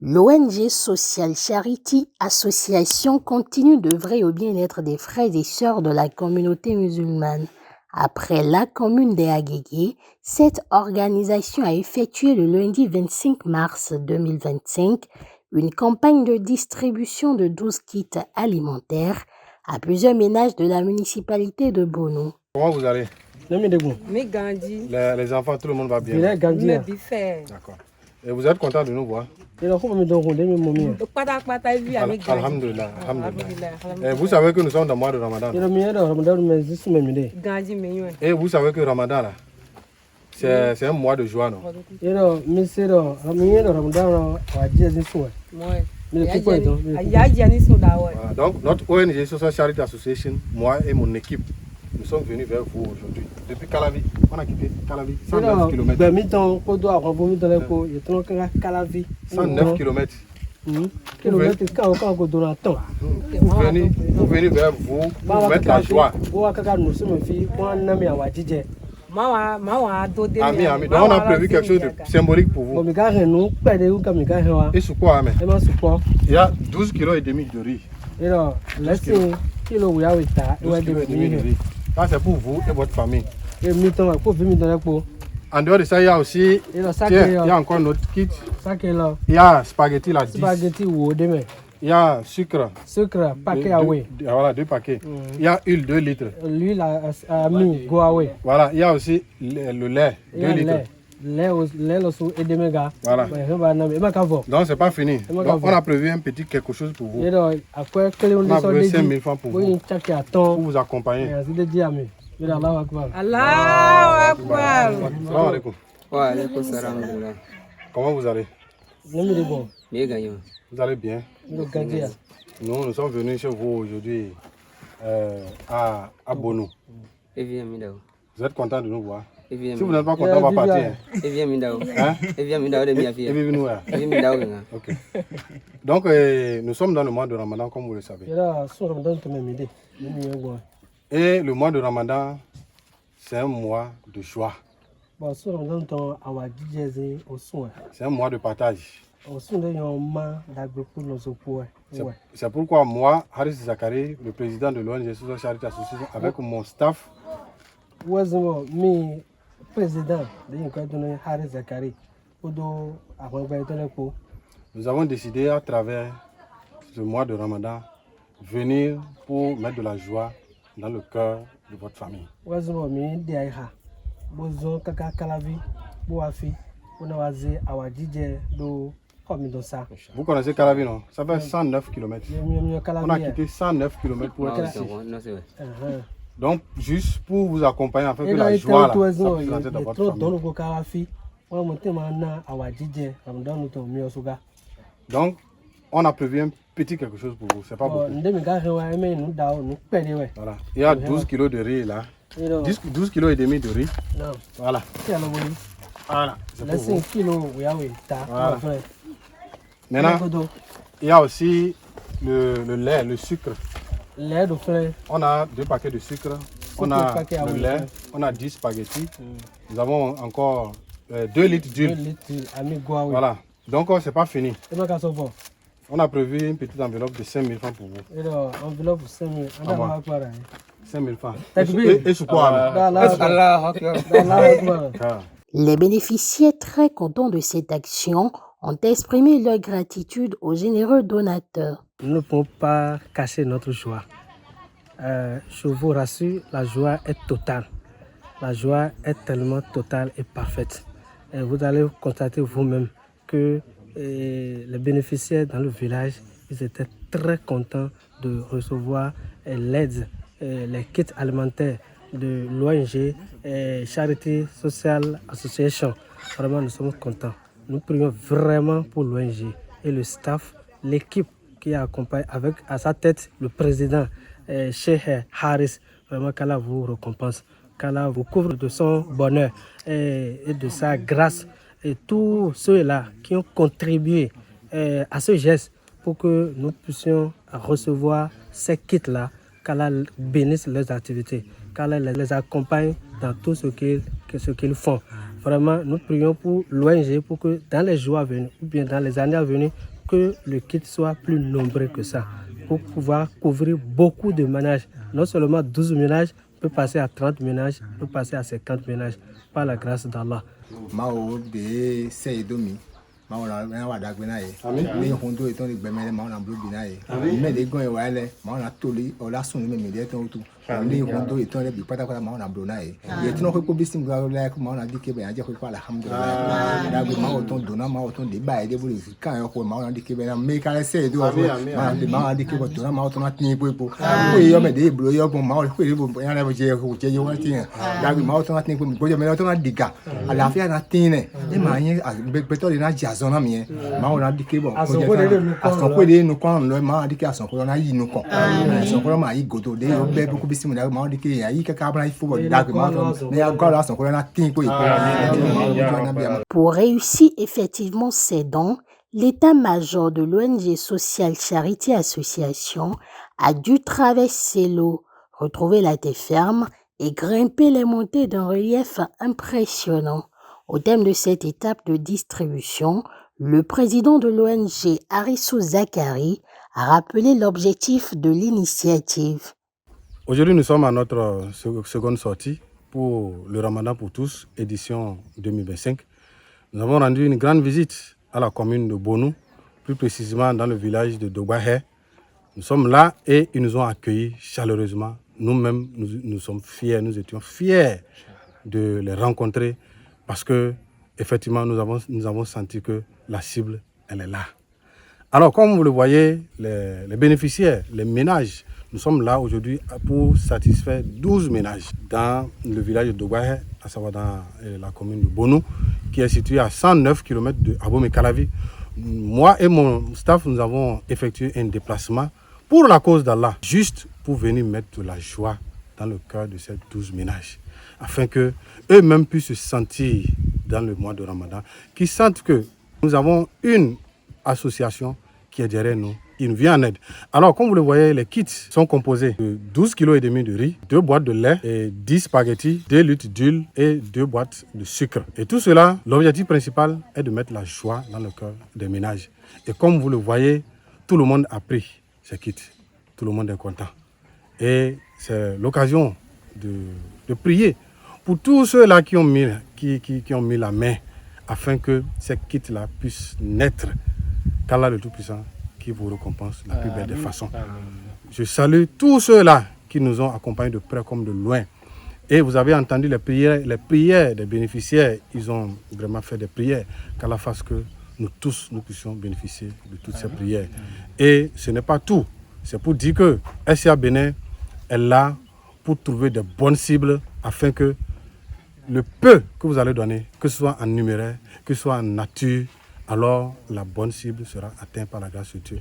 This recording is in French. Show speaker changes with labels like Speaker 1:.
Speaker 1: L'ONG Social Charity Association continue d'œuvrer au bien-être des frères et sœurs de la communauté musulmane. Après la commune des Agégué, cette organisation a effectué le lundi 25 mars 2025 une campagne de distribution de 12 kits alimentaires à plusieurs ménages de la municipalité de Bono.
Speaker 2: Comment vous allez?
Speaker 3: Les
Speaker 2: enfants, tout le monde va bien?
Speaker 3: D'accord.
Speaker 2: Et vous êtes content de nous voir? Alhamdulillah. Et vous savez que nous sommes dans le mois de Ramadan. Et vous savez que Ramadan, là, c'est un mois de joie, non? Voilà. Donc, notre ONG Social Charity Association, moi et mon équipe, nous sommes venus vers vous aujourd'hui. Depuis Calavi, on a quitté Calavi, 109 km. 109 km. Vous venez vers vous pour mettre la joie. Ami, donc on a prévu quelque chose de symbolique pour vous. Et sur quoi, Amen? Il y a 12 kg et demi de riz. 12 kg et demi de riz. Ça, c'est pour vous et votre famille. En dehors de ça, il y a aussi, il y a encore notre kit. Il y a spaghetti là, 10. Il y a sucre.
Speaker 4: Paquet
Speaker 2: voilà, 2 paquets. Il y a huile, 2 litres.
Speaker 4: L'huile à mis, go away.
Speaker 2: Voilà, il y a aussi le lait, 2 litres. Voilà. Donc c'est pas fini. Donc on a prévu un petit quelque chose pour vous. On a prévu 5 000 francs pour vous accompagner.
Speaker 3: Allahu Akbar.
Speaker 2: Salam alaikum.
Speaker 5: Wa alaikum salam.
Speaker 2: Comment vous allez?
Speaker 5: Bien.
Speaker 2: Vous allez bien? Nous sommes venus chez vous aujourd'hui à Bono. Vous êtes content de nous voir? Si vous n'êtes pas content, on va partir. Ok. Donc, nous sommes dans le mois de Ramadan, comme vous le savez. Et le mois de Ramadan, c'est un mois de joie. C'est un mois de partage. C'est pourquoi moi, Haris Zakari, le président de l'ONG Social Charity Association, avec mon staff, nous avons décidé à travers ce mois de Ramadan venir pour mettre de la joie dans le cœur de votre famille. Vous connaissez Calavi, non? Ça fait 109 km. On a quitté 109 km pour être ici. Donc, juste pour vous accompagner, afin que la joie là, puisse rentrer dans votre famille. Donc, on a prévu un petit quelque chose pour vous, c'est pas beaucoup. Voilà. Il y a 12 kg de riz là. 12 kg et demi de riz. Voilà. Voilà. C'est pour vous. Voilà. Maintenant, il y a aussi le lait, le sucre. On a 2 paquets de sucre. On a le lait. On a 10 spaghettis. Nous avons encore 2 litres d'huile. Voilà. Donc, c'est pas fini. On a prévu une petite enveloppe de 5 000 francs pour vous.
Speaker 4: Enveloppe de 5 000.
Speaker 2: 5 000 francs. Et sur quoi?
Speaker 1: Les bénéficiaires, très contents de cette action, ont exprimé leur gratitude aux généreux donateurs.
Speaker 4: Nous ne pouvons pas cacher notre joie. Je vous rassure, la joie est totale. La joie est tellement totale et parfaite. Et vous allez constater vous-même que les bénéficiaires dans le village, ils étaient très contents de recevoir l'aide, les kits alimentaires de l'ONG Charity Social Association. Vraiment, nous sommes contents. Nous prions vraiment pour l'ONG et le staff, l'équipe qui accompagne avec à sa tête le président Cheikh Haris. Vraiment, qu'Allah vous récompense, qu'Allah vous couvre de son bonheur et de sa grâce. Et tous ceux-là qui ont contribué à ce geste pour que nous puissions recevoir ces kits-là, qu'Allah bénisse leurs activités, qu'Allah les accompagne dans tout ce qu'ils font. Vraiment, nous prions pour l'ONG pour que dans les jours à venir, ou bien dans les années à venir, que le kit soit plus nombreux que ça, pour pouvoir couvrir beaucoup de ménages. Non seulement 12 ménages, peut passer à 30 ménages, peut passer à 50 ménages, par la grâce d'Allah.
Speaker 6: Maona wa dagbena ye ni hondo eton gbemele maona blue binaye me de gon e wa le maona toli o la sun me de ton tu ni hondo eton le bi pata pata maona blue na ye ye tino ko bisim gwa la ko maona dike be anje ko alhamdulillah da bi maona ton dona maona ton de ba e de bulu kan yo ko maona dike be na me ka se do maona dike ko dona maona ton atin po ko yo me de bulu yo ko maona ko de bo ya le je ko je yo wa tin da bi maona ton atin po ko je me ton diga alafia na tin ne e ma yin beto de na zona mi maona dike bo asonko de nu kon lo maona dike asonko na yi nu kon asonko ma yi godo de yo be bu ku bisimu da maona dike ya yi kaka bra ifo bo da maona ne ya gwa asonko na tin ko
Speaker 1: Pour réussir effectivement ces dons, l'état-major de l'ONG Social Charity Association a dû traverser l'eau, retrouver la terre ferme et grimper les montées d'un relief impressionnant. Au terme de cette étape de distribution, le président de l'ONG, Harissou Zakari, a rappelé l'objectif de l'initiative.
Speaker 2: Aujourd'hui, nous sommes à notre seconde sortie pour le Ramadan pour tous, édition 2025. Nous avons rendu une grande visite à la commune de Bonou, plus précisément dans le village de Dogbahe. Nous sommes là et ils nous ont accueillis chaleureusement. Nous-mêmes, nous sommes fiers, nous étions fiers de les rencontrer. Parce que effectivement, nous avons senti que la cible, elle est là. Alors, comme vous le voyez, les bénéficiaires, les ménages, nous sommes là aujourd'hui pour satisfaire 12 ménages dans le village de Dogbahe, à savoir dans la commune de Bonou, qui est située à 109 km de Abomey-Calavi. Moi et mon staff, nous avons effectué un déplacement pour la cause d'Allah, juste pour venir mettre de la joie dans le cœur de ces 12 ménages, afin que eux-mêmes puissent se sentir dans le mois de Ramadan, qu'ils sentent que nous avons une association qui est derrière nous, qui nous vient en aide. Alors, comme vous le voyez, les kits sont composés de 12,5 kg de riz, 2 boîtes de lait, et 10 spaghettis, 2 litres d'huile et 2 boîtes de sucre. Et tout cela, l'objectif principal est de mettre la joie dans le cœur des ménages. Et comme vous le voyez, tout le monde a pris ces kits. Tout le monde est content. Et c'est l'occasion de prier pour tous ceux-là qui ont mis la main afin que ces kits-là puissent naître. Qu'Allah le Tout-Puissant qui vous récompense de la plus belle des façons. Je salue tous ceux-là qui nous ont accompagnés de près comme de loin. Et vous avez entendu les prières des bénéficiaires. Ils ont vraiment fait des prières. Qu'Allah fasse que nous tous, nous puissions bénéficier de toutes ces prières. Et ce n'est pas tout. C'est pour dire que SCA Bénin est là pour trouver de bonnes cibles afin que le peu que vous allez donner, que ce soit en numéraire, que ce soit en nature, alors la bonne cible sera atteinte par la grâce de Dieu.